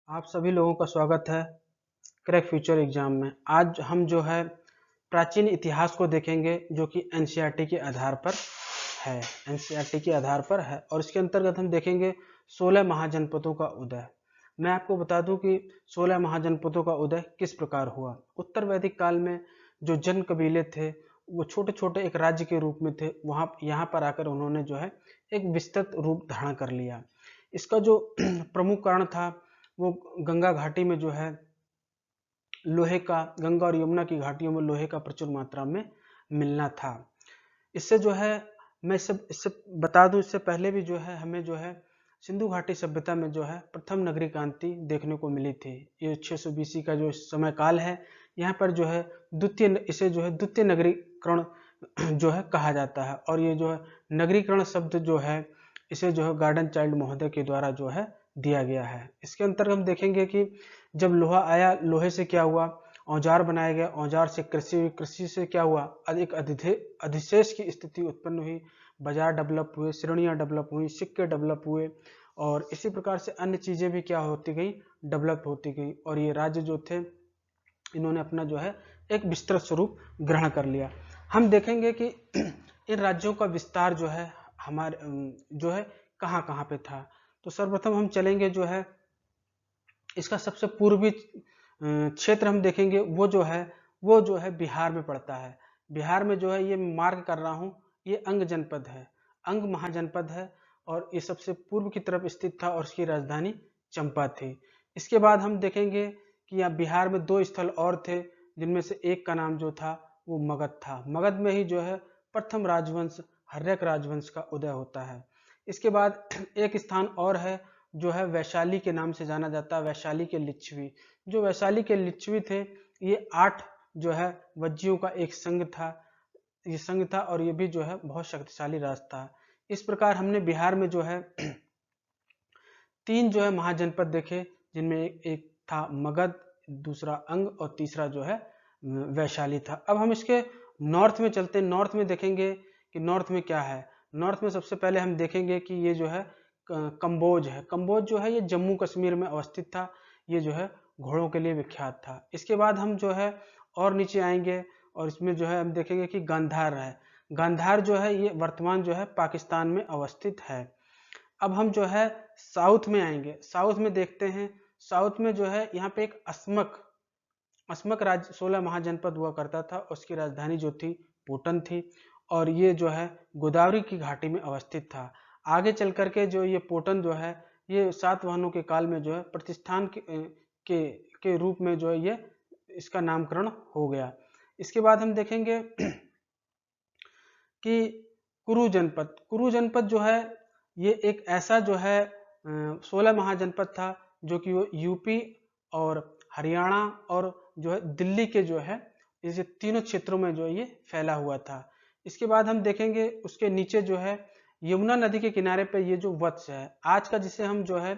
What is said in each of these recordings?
आप सभी लोगों का स्वागत है क्रैक फ्यूचर एग्जाम में। आज हम जो है प्राचीन इतिहास को देखेंगे जो कि एनसीईआरटी के आधार पर है। एनसीईआरटी के आधार पर है और इसके अंतर्गत हम देखेंगे 16 महाजनपदों का उदय। मैं आपको बता दूं कि 16 महाजनपदों का उदय किस प्रकार हुआ। उत्तर वैदिक काल में जो जन कबीले थे वो छोटे छोटे एक राज्य के रूप में थे। वहाँ यहाँ पर आकर उन्होंने जो है एक विस्तृत रूप धारण कर लिया। इसका जो प्रमुख कारण था वो गंगा घाटी में जो है लोहे का, गंगा और यमुना की घाटियों में लोहे का प्रचुर मात्रा में मिलना था। इससे जो है मैं इससे बता दूं, इससे पहले भी जो है हमें जो है सिंधु घाटी सभ्यता में जो है प्रथम नगरी क्रांति देखने को मिली थी। ये 600 बीसी का जो समय काल है, यहाँ पर जो है इसे जो है द्वितीय नगरीकरण जो है कहा जाता है। और ये जो है नगरीकरण शब्द जो है इसे जो है गार्डन चाइल्ड महोदय के द्वारा जो है दिया गया है। इसके अंतर्गत हम देखेंगे कि जब लोहा आया, लोहे से क्या हुआ, औजार बनाया गया, औजार से कृषि हुई, कृषि से क्या हुआ, अधिक अधिशेष की स्थिति उत्पन्न हुई, बाजार डेवलप हुए, श्रेणियां डेवलप हुई, सिक्के डेवलप हुए और इसी प्रकार से अन्य चीजें भी क्या होती गई, डेवलप होती गई। और ये राज्य जो थे इन्होंने अपना जो है एक विस्तृत स्वरूप ग्रहण कर लिया। हम देखेंगे कि इन राज्यों का विस्तार जो है हमारे जो है कहाँ कहाँ पे था। तो सर्वप्रथम हम चलेंगे जो है इसका सबसे पूर्वी क्षेत्र हम देखेंगे, वो जो है बिहार में पड़ता है। बिहार में जो है ये मार्क कर रहा हूँ, ये अंग जनपद है, अंग महाजनपद है और ये सबसे पूर्व की तरफ स्थित था और इसकी राजधानी चंपा थी। इसके बाद हम देखेंगे कि यहाँ बिहार में दो स्थल और थे, जिनमें से एक का नाम जो था वो मगध था। मगध में ही जो है प्रथम राजवंश हर्यक राजवंश का उदय होता है। इसके बाद एक स्थान और है जो है वैशाली के नाम से जाना जाता है, वैशाली के लिच्छवी। जो वैशाली के लिच्छवी थे ये 8 जो है वज्जियों का एक संघ था, ये संघ था और ये भी जो है बहुत शक्तिशाली राज था। इस प्रकार हमने बिहार में जो है 3 जो है महाजनपद देखे, जिनमें एक था मगध, दूसरा अंग और तीसरा जो है वैशाली था। अब हम इसके नॉर्थ में चलते हैं। नॉर्थ में देखेंगे कि नॉर्थ में क्या है। नॉर्थ में सबसे पहले हम देखेंगे कि ये जो है कंबोज है। कंबोज जो है ये जम्मू कश्मीर में अवस्थित था। ये जो है घोड़ों के लिए विख्यात था। इसके बाद हम जो है और नीचे आएंगे और इसमें जो है हम देखेंगे कि गांधार है। गांधार जो है ये वर्तमान जो है पाकिस्तान में अवस्थित है। अब हम जो है साउथ में आएंगे। साउथ में देखते हैं, साउथ में जो है यहाँ पे एक अस्मक राज्य 16 महाजनपद हुआ करता था। उसकी राजधानी जो थी पोटन थी और ये जो है गोदावरी की घाटी में अवस्थित था। आगे चल करके जो ये पोटन जो है ये सातवाहनों के काल में जो है प्रतिष्ठान के रूप में जो है ये इसका नामकरण हो गया। इसके बाद हम देखेंगे कि कुरु जनपद जो है ये एक ऐसा जो है 16 महाजनपद था जो कि वो यूपी और हरियाणा और जो है दिल्ली के जो है इस तीनों क्षेत्रों में जो है ये फैला हुआ था। इसके बाद हम देखेंगे उसके नीचे जो है यमुना नदी के किनारे पे ये जो वत्स है, आज का जिसे हम जो है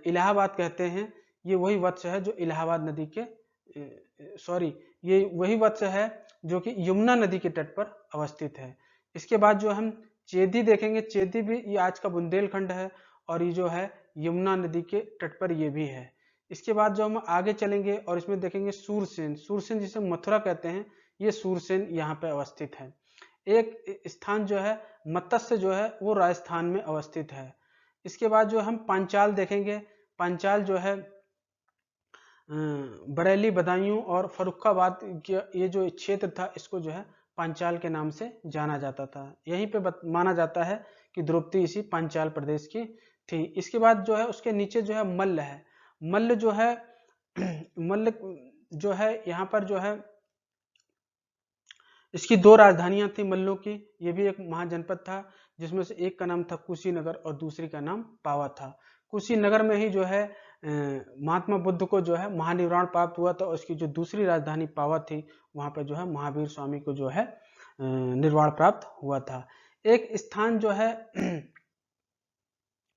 इलाहाबाद कहते हैं, ये वही वत्स है जो इलाहाबाद नदी के सॉरी ये वही वत्स है जो कि यमुना नदी के तट पर अवस्थित है। इसके बाद जो हम चेदी देखेंगे, चेदी भी ये आज का बुंदेलखंड है और ये जो है यमुना नदी के तट पर ये भी है। इसके बाद जो हम आगे चलेंगे और इसमें देखेंगे सूरसेन, सूरसेन जिसे मथुरा कहते हैं, ये सूरसेन यहाँ पे अवस्थित है। एक स्थान जो है मत्स्य जो है वो राजस्थान में अवस्थित है। इसके बाद जो हम पांचाल देखेंगे, पांचाल जो है बरेली, बदायूं और फर्रुखाबाद ये जो क्षेत्र था इसको जो है पांचाल के नाम से जाना जाता था। यहीं पे माना जाता है कि द्रौपदी इसी पांचाल प्रदेश की थी। इसके बाद जो है उसके नीचे जो है मल्ल है। मल्ल जो है मल्ल जो है यहाँ पर जो है इसकी 2 राजधानियां थी मल्लों की। ये भी एक महाजनपद था जिसमें से एक का नाम था कुशीनगर और दूसरी का नाम पावा था। कुशीनगर में ही जो है महात्मा बुद्ध को जो है महानिर्वाण प्राप्त हुआ था और उसकी जो दूसरी राजधानी पावा थी वहां पर जो है महावीर स्वामी को जो है निर्वाण प्राप्त हुआ था। एक स्थान जो है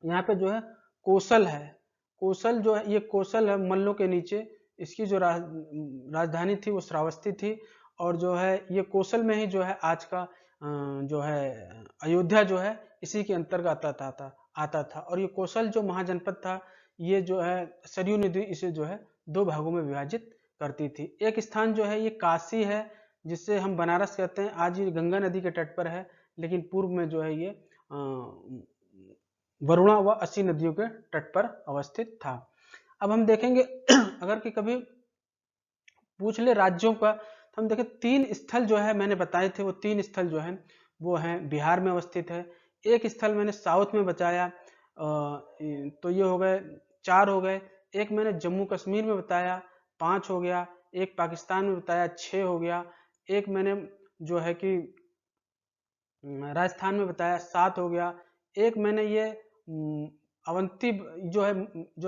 यहाँ पे जो है कौशल है। कौशल जो है ये कौशल है मल्लों के नीचे। इसकी जो राजधानी थी वो श्रावस्ती थी और जो है ये कौशल में ही जो है आज का जो है अयोध्या जो है इसी के अंतर्गत आता था। और ये कौशल जो महाजनपद था ये जो है सरयू नदी इसे जो है 2 भागों में विभाजित करती थी। एक स्थान जो है ये काशी है, जिससे हम बनारस कहते हैं, आज ये गंगा नदी के तट पर है, लेकिन पूर्व में जो है ये वरुणा व अस्सी नदियों के तट पर अवस्थित था। अब हम देखेंगे अगर कि कभी पूछ ले राज्यों का, तो हम देखें 3 स्थल जो है मैंने बताए थे, वो 3 स्थल जो है वो हैं बिहार में अवस्थित है। एक स्थल मैंने साउथ में बताया, तो ये हो गए 4 हो गए। एक मैंने जम्मू कश्मीर में बताया, 5 हो गया। एक पाकिस्तान में बताया, 6 हो गया। एक मैंने जो है कि राजस्थान में बताया, 7 हो गया। एक मैंने ये अवंती जो है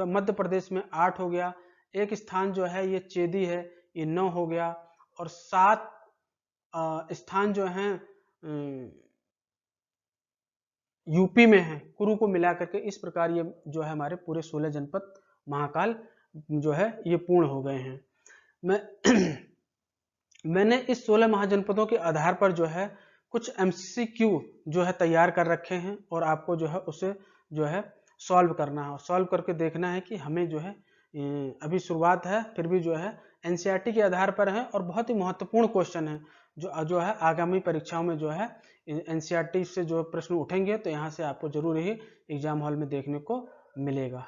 मध्य प्रदेश में, 8 हो गया। एक स्थान जो है ये चेदी है, ये 9 हो गया। और 7 स्थान जो हैं यूपी में है, कुरु को मिला करके। इस प्रकार ये जो है हमारे पूरे 16 जनपद महाकाल जो है ये पूर्ण हो गए हैं। मैं मैंने इस 16 महाजनपदों के आधार पर जो है कुछ MCQ जो है तैयार कर रखे हैं, और आपको जो है उसे जो है सॉल्व करना है। सॉल्व करके देखना है कि हमें जो है अभी शुरुआत है, फिर भी जो है NCERT के आधार पर है, और बहुत ही महत्वपूर्ण क्वेश्चन है जो है आगामी परीक्षाओं में जो है NCERT से जो प्रश्न उठेंगे, तो यहाँ से आपको जरूर ही एग्जाम हॉल में देखने को मिलेगा।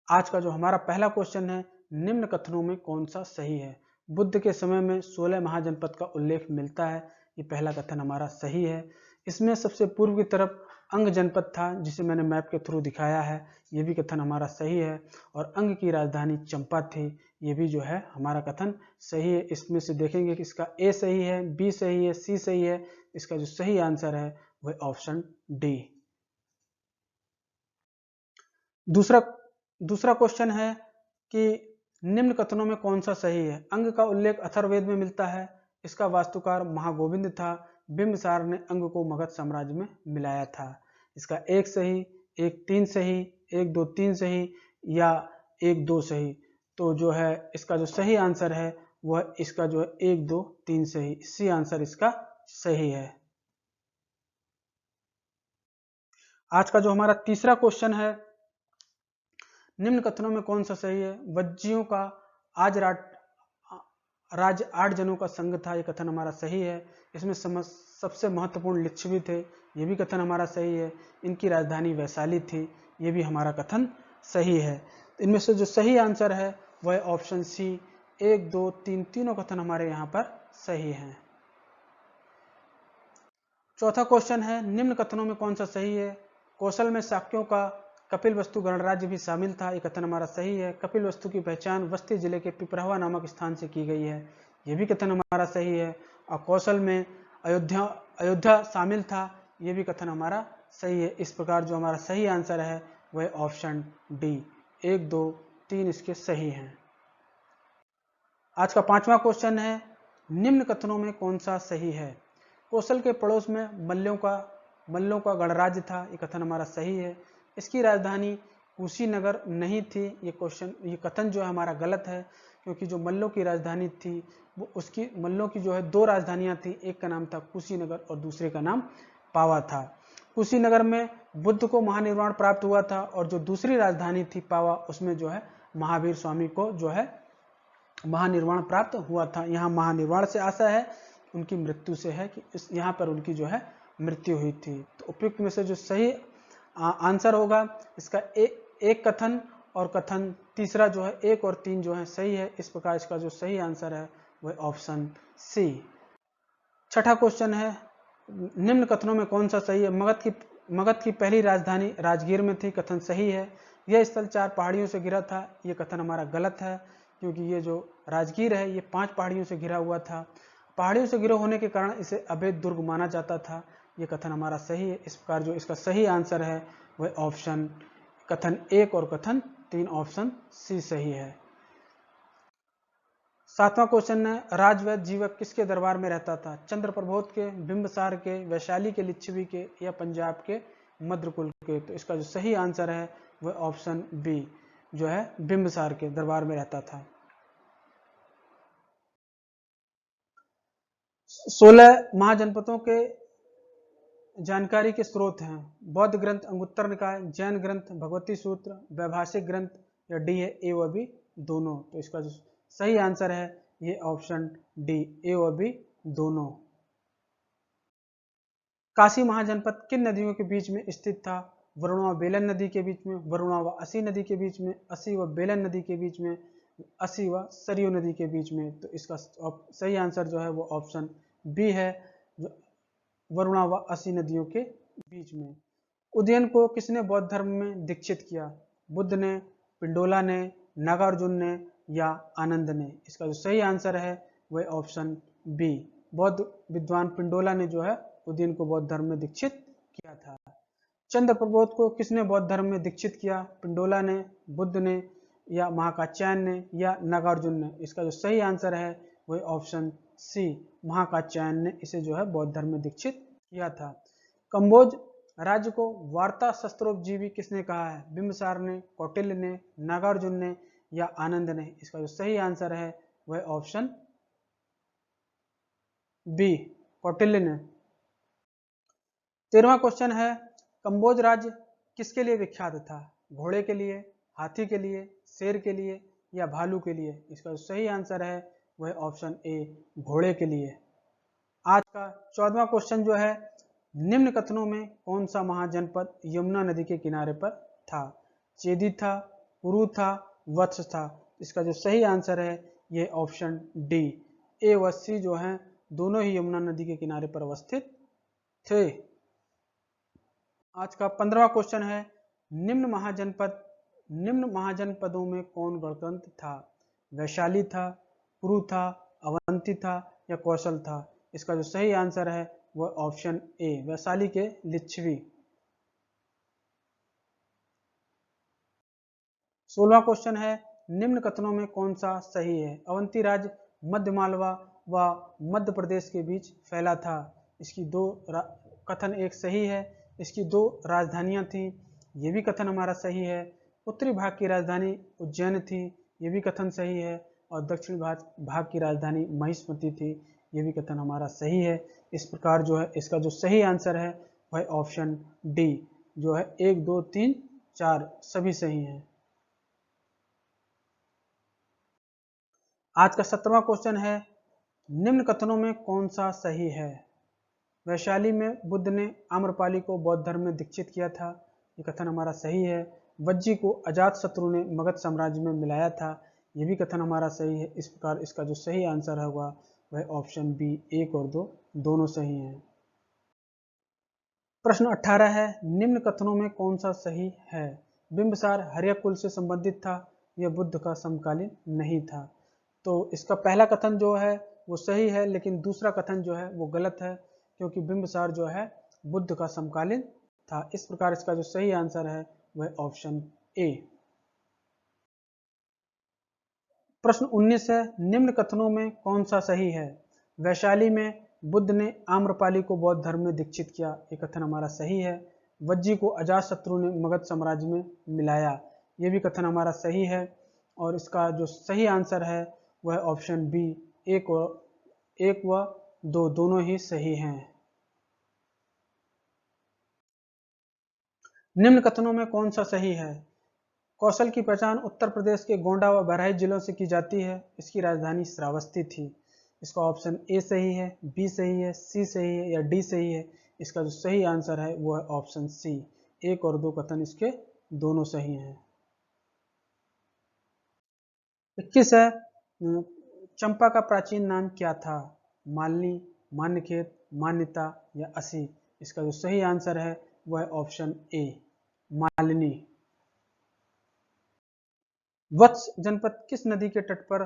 आज का जो हमारा पहला क्वेश्चन है, निम्न कथनों में कौन सा सही है? बुद्ध के समय में 16 महाजनपद का उल्लेख मिलता है, ये पहला कथन हमारा सही है। इसमें सबसे पूर्व की तरफ अंग जनपद था, जिसे मैंने मैप के थ्रू दिखाया है, ये भी कथन हमारा सही है। और अंग की राजधानी चंपा थी, ये भी जो है हमारा कथन सही है। इसमें से देखेंगे कि इसका ए सही है, बी सही है, सी सही है। इसका जो सही आंसर है वह ऑप्शन डी। दूसरा क्वेश्चन है कि निम्न कथनों में कौन सा सही है? अंग का उल्लेख अथर्ववेद में मिलता है, इसका वास्तुकार महागोविंद था, बिंबिसार ने अंग को मगध साम्राज्य में मिलाया था। इसका 1 सही, 1 3 सही, 1 2 3 सही, या 1 2 सही। तो जो है इसका जो सही आंसर है वह इसका जो है 1 2 3 सही, सी आंसर इसका सही है। आज का जो हमारा तीसरा क्वेश्चन है, निम्न कथनों में कौन सा सही है? वज्जियों का आज राज्य 8 जनों का संघ था, ये कथन हमारा सही है। इसमें सबसे महत्वपूर्ण लिच्छवी थे, ये भी कथन हमारा सही है। इनकी राजधानी वैशाली थी, ये भी हमारा कथन सही है। इनमें से जो सही आंसर है वह ऑप्शन सी, 1 2 3 तीनों कथन हमारे यहाँ पर सही हैं। चौथा क्वेश्चन है, निम्न कथनों में कौन सा सही है? कौशल में शाक्यों का कपिलवस्तु गणराज्य भी शामिल था, ये कथन हमारा सही है। कपिलवस्तु की पहचान बस्ती जिले के पिपरहवा नामक स्थान से की गई है, ये भी कथन हमारा सही है। और कौशल में अयोध्या शामिल था, ये भी कथन हमारा सही है। इस प्रकार जो हमारा सही आंसर है वह ऑप्शन डी, 1 2 3 इसके सही हैं। आज का पांचवा क्वेश्चन है, निम्न कथनों में कौन सा सही है? कौशल के पड़ोस में मल्लों का गणराज्य था, ये कथन हमारा सही है। इसकी राजधानी कुशीनगर नहीं थी, ये कथन जो है हमारा गलत है, क्योंकि जो मल्लों की राजधानी थी वो मल्लों की जो है 2 राजधानियां थी, एक का नाम था कुशीनगर और दूसरे का नाम पावा था। कुशीनगर में बुद्ध को महानिर्वाण प्राप्त हुआ था, और जो दूसरी राजधानी थी पावा, उसमें जो है महावीर स्वामी को जो है महानिर्वाण प्राप्त हुआ था। यहाँ महानिर्वाण से आशा है, उनकी मृत्यु से है कि यहाँ पर उनकी जो है मृत्यु हुई थी। तो उपयुक्त में से जो सही आंसर होगा इसका एक कथन, और कथन तीसरा जो है 1 और 3 जो है सही है। इस प्रकार इसका जो सही आंसर है वह ऑप्शन सी। छठा क्वेश्चन है, निम्न कथनों में कौन सा सही है? मगध की पहली राजधानी राजगीर में थी, कथन सही है। यह स्थल 4 पहाड़ियों से घिरा था, ये कथन हमारा गलत है, क्योंकि ये जो राजगीर है ये 5 पहाड़ियों से घिरा हुआ था। पहाड़ियों से घिरे होने के कारण इसे अभेद दुर्ग माना जाता था, ये कथन हमारा सही है। इस प्रकार जो इसका सही आंसर है वह ऑप्शन कथन 1 और कथन 3 ऑप्शन सी सही है। सातवां क्वेश्चन है, राजवैद्य जीवक किसके दरबार में रहता था? चंद्रप्रभोत के, बिंबसार के, वैशाली के लिच्छवी के, या पंजाब के मद्रकुल के? तो इसका जो सही आंसर है वह ऑप्शन बी जो है बिंबसार के दरबार में रहता था। 16 महाजनपदों के जानकारी के स्रोत हैं? बौद्ध ग्रंथ, अंगुत्तर निकाय, जैन ग्रंथ, भगवती सूत्र, वैभाषिक ग्रंथ, या डी है ए व बी दोनों। तो इसका जो सही आंसर है ये ऑप्शन डी, ए व बी दोनों। काशी महाजनपद किन नदियों के बीच में स्थित था? वरुणा व बेलन नदी के बीच में, वरुणा व असी नदी के बीच में, असी व बेलन नदी के बीच में, असी व सरयू नदी के बीच में। तो इसका सही आंसर जो है वो ऑप्शन बी है, वरुणा व असी नदियों के बीच में। उदयन को किसने बौद्ध धर्म में दीक्षित किया? बुद्ध ने, पिंडोला ने, नागार्जुन ने, या आनंद ने? इसका जो सही आंसर है वह ऑप्शन बी, बौद्ध विद्वान पिंडोला ने जो है उदयन को बौद्ध धर्म में दीक्षित किया था। चंद्र प्रबोध को किसने बौद्ध धर्म में दीक्षित किया? पिंडोला ने, बुद्ध ने, या महाकात्यायन ने, या नागार्जुन ने? इसका जो सही आंसर है वह ऑप्शन सी, महाकात्यायन ने इसे जो है बौद्ध धर्म में दीक्षित किया था। कंबोज राज्य को वार्ता शस्त्रोपजीवी किसने कहा है? बिंबिसार ने, कौटिल्य ने, नागार्जुन ने, या आनंद ने? इसका जो सही आंसर है वह ऑप्शन बी, कौटिल्य ने। 13वां क्वेश्चन है, कंबोज राज्य किसके लिए विख्यात था? घोड़े के लिए, हाथी के लिए, शेर के लिए, या भालू के लिए? इसका जो सही आंसर है वह ऑप्शन ए, घोड़े के लिए। आज का 14वां क्वेश्चन जो है, निम्न कथनों में कौन सा महाजनपद यमुना नदी के किनारे पर था? चेदी था, पुरु था, वत्स था? इसका जो सही आंसर है ये ऑप्शन डी, ए व सी जो है दोनों ही यमुना नदी के किनारे पर अवस्थित थे। आज का 15वां क्वेश्चन है, निम्न महाजनपदों में कौन गणतंत्र था? वैशाली था, पुरु था, अवंती था, या कौशल था? इसका जो सही आंसर है वह ऑप्शन ए, वैशाली के लिच्छवी। 16वां क्वेश्चन है, निम्न कथनों में कौन सा सही है? अवंती राज्य मध्य मालवा व मध्य प्रदेश के बीच फैला था। इसकी दो कथन एक सही है। इसकी दो राजधानियां थी, ये भी कथन हमारा सही है। उत्तरी भाग की राजधानी उज्जैन थी, ये भी कथन सही है। और दक्षिण भाग की राजधानी महिष्मती थी, ये भी कथन हमारा सही है। इस प्रकार जो है इसका जो सही आंसर है वह ऑप्शन डी जो है 1, 2, 3, 4 सभी सही हैं। आज का 17वां क्वेश्चन है, निम्न कथनों में कौन सा सही है? वैशाली में बुद्ध ने आम्रपाली को बौद्ध धर्म में दीक्षित किया था, ये कथन हमारा सही है। वज्जी को अजातशत्रु ने मगध साम्राज्य में मिलाया था, ये भी कथन हमारा सही है। इस प्रकार इसका जो सही आंसर होगा वह ऑप्शन बी, 1 और 2 दोनों सही हैं। प्रश्न 18 है, निम्न कथनों में कौन सा सही है? बिंबिसार हर्यक कुल से संबंधित था, यह बुद्ध का समकालीन नहीं था। तो इसका पहला कथन जो है वो सही है, लेकिन दूसरा कथन जो है वो गलत है, क्योंकि बिंबिसार जो है बुद्ध का समकालीन था। इस प्रकार इसका जो सही आंसर है वह ऑप्शन ए। प्रश्न 19 है, निम्न कथनों में कौन सा सही है? वैशाली में बुद्ध ने आम्रपाली को बौद्ध धर्म में दीक्षित किया, ये कथन हमारा सही है। वज्जी को अजातशत्रु ने मगध साम्राज्य में मिलाया, ये भी कथन हमारा सही है। और इसका जो सही आंसर है वह ऑप्शन बी, 1 व 2 दोनों ही सही हैं। निम्न कथनों में कौन सा सही है? कौशल की पहचान उत्तर प्रदेश के गोंडा व बहराइच जिलों से की जाती है, इसकी राजधानी श्रावस्ती थी। इसका ऑप्शन ए सही है, बी सही है, सी सही है, या डी सही है? इसका जो सही आंसर है वो है ऑप्शन सी, 1 और 2 कथन इसके दोनों सही हैं। 21 है, चंपा का प्राचीन नाम क्या था? मालिनी, मान्यखेत, मान्यता, या असी? इसका जो सही आंसर है वह ऑप्शन ए, मालिनी। वत्स जनपद किस नदी के तट पर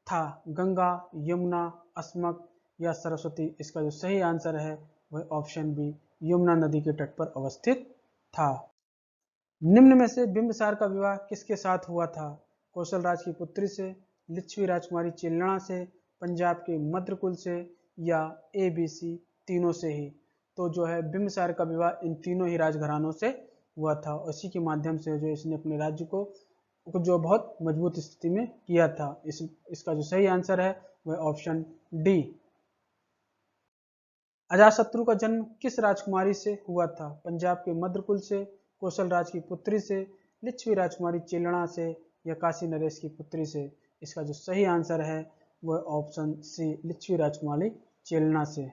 था? गंगा, यमुना, अस्मक, या सरस्वती? इसका जो सही आंसर है वह ऑप्शन बी, यमुना नदी के तट पर अवस्थित था। निम्न में से बिंबिसार का विवाह किसके साथ हुआ था? कौशल राज की पुत्री से, लिच्छवी राजकुमारी चिल्लणा से, पंजाब के मद्रकुल से, या ए बी सी तीनों से ही? तो जो है बिंबिसार का विवाह इन तीनों ही राजघरानों से हुआ था, और इसी के माध्यम से जो इसने अपने राज्य को जो बहुत मजबूत स्थिति में किया था। इसका जो सही आंसर है वह ऑप्शन डी, अजातशत्रु का जन्म किस राजकुमारी से हुआ था? पंजाब के मद्रकुल से, कौशल राज की पुत्री से, लिच्छवी राजकुमारी चेलना से या काशी नरेश की पुत्री से? इसका जो सही आंसर है वह ऑप्शन सी, लिच्छवी राजकुमारी चेलना से।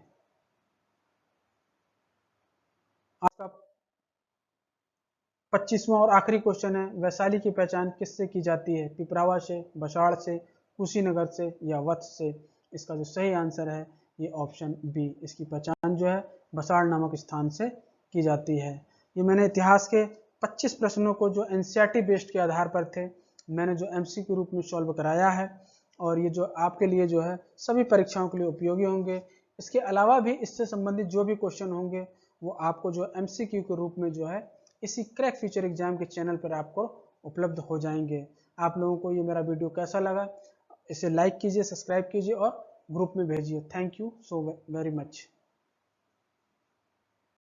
आपका 25वां और आखिरी क्वेश्चन है, वैशाली की पहचान किससे की जाती है? पिपरावा से, बसाड़ से, कुशीनगर से या वत्स से? इसका जो सही आंसर है ये ऑप्शन बी, इसकी पहचान जो है बसाड़ नामक स्थान से की जाती है। ये मैंने इतिहास के 25 प्रश्नों को जो एनसीईआरटी बेस्ड के आधार पर थे मैंने जो एमसी के रूप में सॉल्व कराया है, और ये जो आपके लिए जो है सभी परीक्षाओं के लिए उपयोगी होंगे। इसके अलावा भी इससे संबंधित जो भी क्वेश्चन होंगे वो आपको जो एमसीक्यू के रूप में जो है इसी क्रैक फ्यूचर एग्जाम के चैनल पर आपको उपलब्ध हो जाएंगे। आप लोगों को ये मेरा वीडियो कैसा लगा इसे लाइक कीजिए, सब्सक्राइब कीजिए और ग्रुप में भेजिए। Thank you so very much.